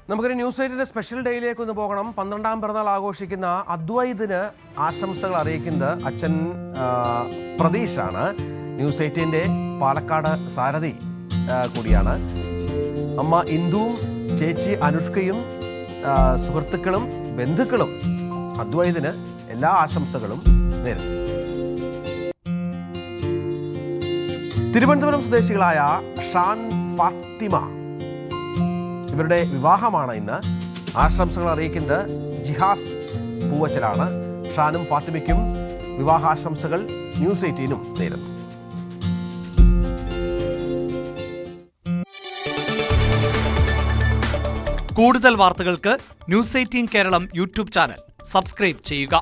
നമുക്കൊരു news 8 special ഡേയിലേക്ക് ഒന്ന് പോകണം. 12ാം പിറന്നാൾ ആഘോഷിക്കുന്ന അദ്വൈതിന് ആശംസകൾ അറിയിക്കുന്നത് അച്ഛൻ പ്രതീഷാണ്. ന്യൂസ് 8 പാലക്കാട് സാരഥി കൂടിയാണ്. അമ്മ ഇന്ദുവും ചേച്ചി അനുഷ്കയും സുഹൃത്തുക്കളും ബന്ധുക്കളും അദ്വൈതിന് എല്ലാ ആശംസകളും നേരുന്നു. തിരുവനന്തപുരം സ്വദേശികളായ ഷാൻ ഫാത്തിമ ഇവരുടെ വിവാഹമാണ് ഇന്ന്. ആശംസകൾ അറിയിക്കുന്നത് ജിഹാസ് പൂവച്ചലാണ്. ഷാനും ഫാത്തിമയ്ക്കും വിവാഹാശംസകൾ ന്യൂസ് 8 നേരുന്നു. കൂടുതൽ വാർത്തകൾക്ക് news 18 Keralam YouTube channel subscribe ചെയ്യുക.